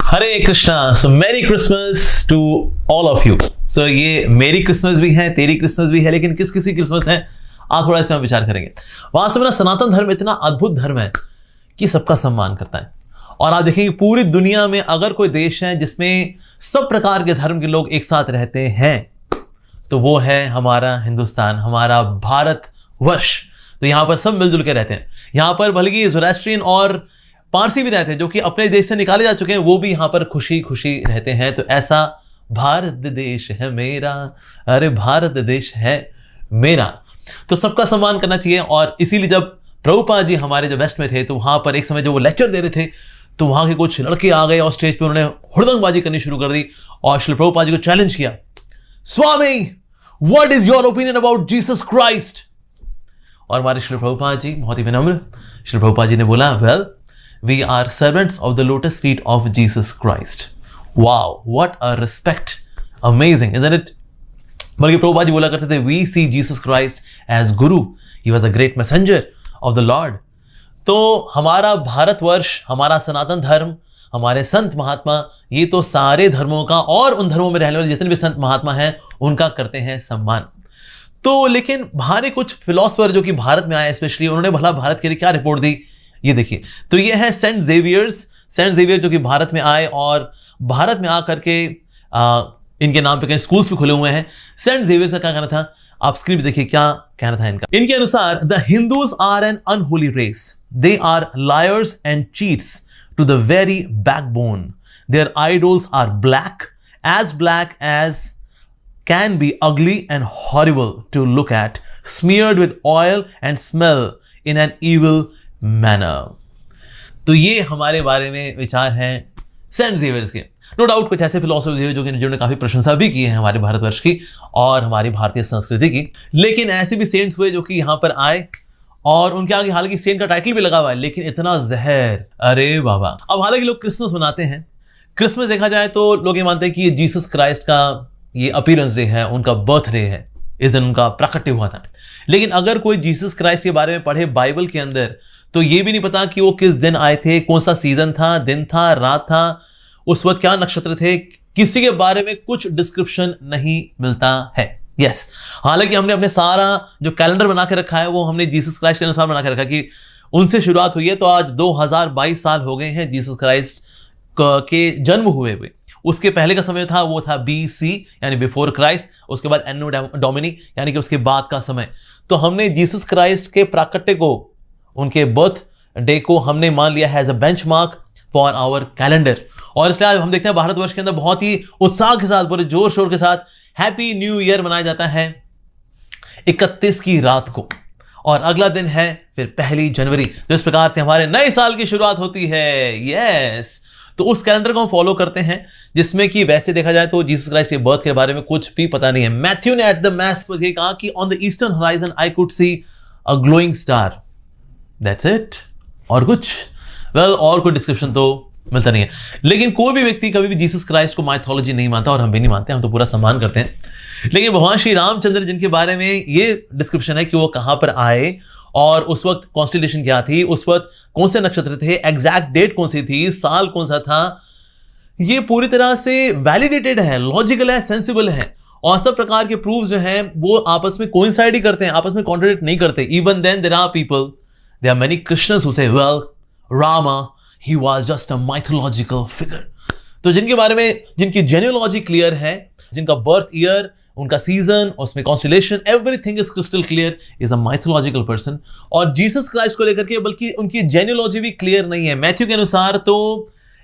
Hare Krishna. So merry Christmas to all of you. So ये merry Christmas भी है, तेरी क्रिसमस भी है, लेकिन किस किसी क्रिसमस है आज थोड़ा इसमें विचार करेंगे। वहां से मेरा सनातन धर्म इतना अद्भुत धर्म है कि सबका सम्मान करता है। और आप देखेंगे पूरी दुनिया में अगर कोई देश है जिसमें सब प्रकार के धर्म के लोग एक साथ रहते हैं तो वो है हमारा हिंदुस्तान, हमारा भारत वर्ष। तो यहां पर सब मिलजुल के रहते हैं। यहां पर भले ही ज़ोरास्ट्रियन और पारसी भी रहते हैं जो कि अपने देश से निकाले जा चुके हैं, वो भी यहां पर खुशी खुशी रहते हैं। तो ऐसा भारत देश है मेरा, अरे भारत देश है मेरा। तो सबका सम्मान करना चाहिए। और इसीलिए जब प्रभुपाद जी हमारे जो वेस्ट में थे तो वहां पर एक समय जो वो लेक्चर दे रहे थे तो वहां के कुछ लड़के आ गए और स्टेज पे उन्होंने हुड़दंगबाजी करनी शुरू कर दी और श्री प्रभुपाद जी को चैलेंज किया, Swami what is your opinion about Jesus Christ. और हमारे श्री प्रभुपाद जी बहुत ही विनम्र श्री प्रभुपाद जी ने बोला, well we are servants of the lotus feet of Jesus Christ. Wow, what a respect, amazing isn't it. बल्कि प्रभुपाद जी बोला करते थे, we see Jesus Christ as guru, he was a great messenger of the lord. तो हमारा भारतवर्ष, हमारा सनातन धर्म, हमारे संत महात्मा, ये तो सारे धर्मों का और उन धर्मों में रहने वाले जितने भी संत महात्मा हैं उनका करते हैं सम्मान। तो लेकिन बाहर कुछ फिलोसफर जो कि भारत में आए स्पेशली, उन्होंने भला भारत के लिए क्या रिपोर्ट दी ये देखिए। तो ये है सेंट जेवियर जो कि भारत में आए और भारत में आकर के इनके नाम पे कई स्कूल्स भी खुले हुए हैं। सेंट जेवियर का क्या कहना था, आप स्क्रीन पे देखिए क्या कहना था इनका। इनके अनुसार the Hindus are an unholy race, they are liars and cheats to the very backbone, their idols are black as can be ugly and horrible to look at, smeared with oil and smell in an evil manner। तो ये हमारे बारे में विचार हैं Saint Xavier's के। No doubt कुछ ऐसे फिलोसफर्स हैं जो कि जिन्होंने काफी प्रशंसा भी की है हमारे भारतवर्ष की और हमारी भारतीय संस्कृति की, लेकिन ऐसे भी सेंट्स हुए जो कि यहाँ पर आए और उनके आगे हालांकि सेंट का टाइटल भी लगा हुआ है, लेकिन इतना जहर, अरे बाबा। अब हालांकि लोग क्रिसमस मनाते हैं, क्रिसमस देखा जाए तो लोग ये मानते हैं कि ये जीसस क्राइस्ट का ये अपीयरेंस डे है, उनका बर्थडे है, इस दिन उनका प्राकट्य हुआ था। लेकिन अगर कोई जीसस क्राइस्ट के बारे में पढ़े बाइबल के अंदर तो ये भी नहीं पता कि वो किस दिन आए थे, कौन सा सीजन था, दिन था, रात था, उस वक्त क्या नक्षत्र थे, किसी के बारे में कुछ डिस्क्रिप्शन नहीं मिलता है। यस, हालांकि हमने अपने सारा जो कैलेंडर बना के रखा है वो हमने जीसस क्राइस्ट के अनुसार बना के रखा कि उनसे शुरुआत हुई है। तो आज 2022 साल हो गए हैं जीसस क्राइस्ट के जन्म हुए हुए। उसके पहले का समय था वो था BC यानी बिफोर क्राइस्ट, उसके बाद एनो डोमिनी यानी कि उसके बाद का समय। तो हमने जीसस क्राइस्ट के प्राकट्य को, उनके बर्थ डे को हमने मान लिया है as a benchmark for our calendar. और इसलिए आज हम देखते हैं भारतवर्ष के अंदर बहुत ही उत्साह के साथ, बड़े जोर शोर के साथ हैप्पी न्यू ईयर मनाया जाता है 31 की रात को, और अगला दिन है फिर 1 जनवरी। तो इस प्रकार से हमारे नए साल की शुरुआत होती है। यस, तो उस कैलेंडर को हम फॉलो करते हैं जिसमें कि वैसे देखा जाए तो जीसस क्राइस्ट के बर्थ के बारे में कुछ भी पता नहीं है। मैथ्यू ने एट द मैस पर ये कहा कि on the eastern horizon I could see a glowing star, that's it. और कुछ और कोई डिस्क्रिप्शन तो मिलता नहीं है। लेकिन कोई भी व्यक्ति कभी भी जीसस क्राइस्ट को माइथोलॉजी नहीं मानता, और हम भी नहीं मानते, हम तो पूरा सम्मान करते हैं। लेकिन भगवान श्री रामचंद्र जिनके बारे में ये डिस्क्रिप्शन है कि वो कहां पर आए और उस वक्त कॉन्स्टिलेशन क्या थी, उस वक्त कौन से नक्षत्र थे, एग्जैक्ट डेट कौन सी थी, साल कौन सा था, ये पूरी तरह से वैलिडेटेड है, लॉजिकल है, सेंसिबल है। और सब प्रकार के प्रूफ्स जो हैं वो आपस में कोइंसाइड ही करते हैं, आपस में कॉन्ट्रडिक्ट नहीं करते। Even then there are people, there are many Christians who say well Rama he was just a mythological figure. तो जिनके बारे में, जिनकी जेन्युलॉजी क्लियर है, जिनका बर्थ ईयर, उनका सीजन, उसमें constellation, everything is crystal clear, is a mythological person. और जीसस क्राइस्ट को लेकर के बल्कि उनकी जेन्युलॉजी भी क्लियर नहीं है। मैथ्यू के अनुसार तो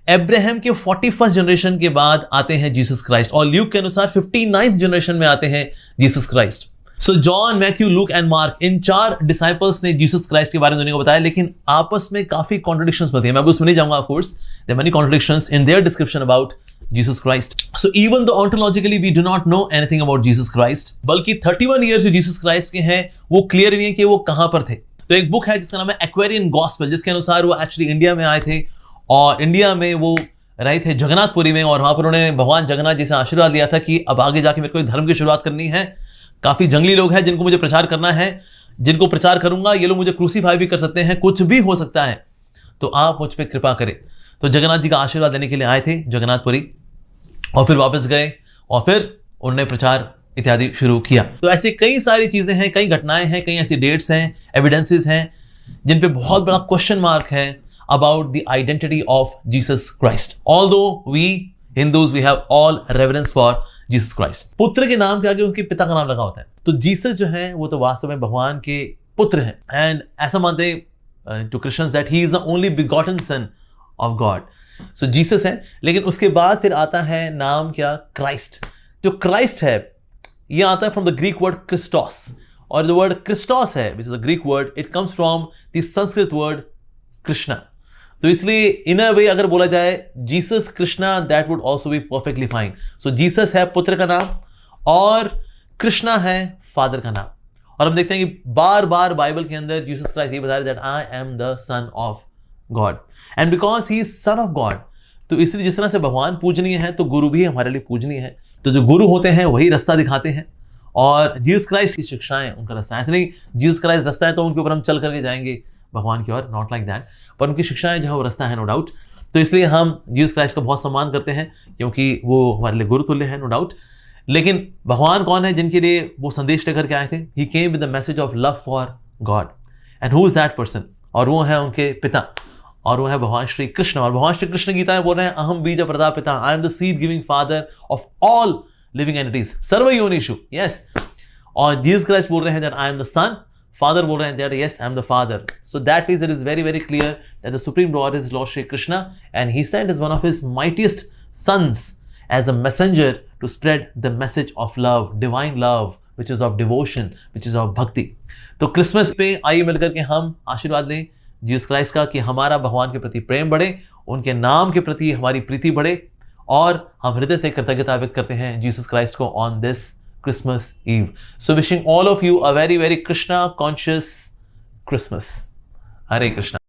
अब्राहम के 41st जनरेशन के बाद आते हैं जीसस क्राइस्ट, और ल्यूक के अनुसार 59th जनरेशन में आते हैं Jesus Christ. So John, Matthew, look and mark, in 4 disciples ने जीसस क्राइस्ट के बारे में दुनिया को बताया, लेकिन आपस में काफी कॉन्ट्रडिक्शंस होती हैं। मैं उसमें नहीं जाऊंगा, of course there are many contradictions in their description about Jesus Christ. So even though ontologically we do not know anything about Jesus Christ, बल्कि 31 years जो Jesus Christ के हैं वो क्लियर नहीं है कि वो कहां पर थे। तो एक बुक है जिसका नाम है एक्वेरियन गॉस्पेल, जिसके अनुसार वो एक्चुअली इंडिया में आए थे और इंडिया में वो रहे थे जगन्नाथपुरी में, और वहां पर उन्होंने भगवान जगन्नाथ जी से आशीर्वाद लिया था कि अब आगे जाके मेरे को धर्म की शुरुआत करनी है। काफी जंगली लोग हैं जिनको मुझे प्रचार करना है, जिनको प्रचार करूंगा ये लोग मुझे क्रूसीफाई भी कर सकते हैं, कुछ भी हो सकता है, तो आप मुझ पर कृपा करें। तो जगन्नाथ जी का आशीर्वाद लेने के लिए आए थे जगन्नाथपुरी, और फिर वापस गए, और फिर उन्होंने प्रचार इत्यादि शुरू किया। तो ऐसी कई सारी चीजें हैं, कई घटनाएं हैं, कई ऐसी डेट्स हैं, एविडेंसेस हैं जिन पे बहुत बड़ा क्वेश्चन मार्क है about the identity of Jesus Christ. Although we Hindus we have all reverence for Jesus Christ. पुत्र के नाम के आगे उनके पिता का नाम लगा होता है, तो जीसस जो है वो तो वास्तव में भगवान के पुत्र हैं। एंड ऐसा मानते to Christians that he is the only begotten son of God. So Jesus है, लेकिन उसके बाद फिर आता है नाम क्या, क्राइस्ट। जो क्राइस्ट है ये आता है from the Greek word Christos, और जो वर्ड क्रिस्टोस है which is a Greek word, it comes from the Sanskrit word Krishna. तो इसलिए इन अ वे अगर बोला जाए Jesus Krishna, that would also be perfectly fine. So Jesus है पुत्र का नाम और कृष्णा है फादर का नाम। और हम देखते हैं कि बार बार बाइबल के अंदर जीसस क्राइस्ट ये बता रहे that I am the sun of God, and because he is sun of God, तो इसलिए जिस तरह से भगवान पूजनीय है तो गुरु भी हमारे लिए पूजनीय है। तो जो गुरु होते हैं वही रास्ता दिखाते हैं, और जीसस क्राइस्ट की शिक्षाएं उनका रास्ता। ऐसे नहीं जीसस क्राइस्ट रास्ता है तो उनके ऊपर हम चल करके जाएंगे भगवान की ओर, नॉट लाइक दैट, पर उनकी शिक्षाएं जो है वो रास्ता है, नो डाउट। तो इसलिए हम जीसस क्राइस्ट का बहुत सम्मान करते हैं क्योंकि वो हमारे लिए गुरु तुल्य है, नो डाउट। लेकिन भगवान कौन है जिनके लिए वो संदेश लेकर के आए थे? He came with the message of love for God, and who is that person? और वो है उनके पिता, और वो है भगवान श्री कृष्ण। और भगवान श्री कृष्ण गीता में बोल रहे हैं अहम बीज प्रदापिता, I am the seed giving father of all living entities सर्व योनिषु। यस, और जीसस क्राइस्ट बोल रहे हैं that I am the son, father बोल रहे हैं that yes I am the father. So that means it is very very clear that the supreme lord is lord Shri Krishna, and he sent is one of his mightiest sons as a messenger to spread the message of love, divine love, which is of devotion, which is of bhakti. तो Christmas पे आइए मिलकर के हम आशीर्वाद लें Jesus Christ का कि हमारा भगवान के प्रति प्रेम बढ़े, उनके नाम के प्रति हमारी प्रीति बढ़े, और हम हृदय से कृतज्ञता व्यक्त करते हैं जीसस क्राइस्ट को on this Christmas Eve. So wishing all of you a very very Krishna conscious Christmas. Hare Krishna.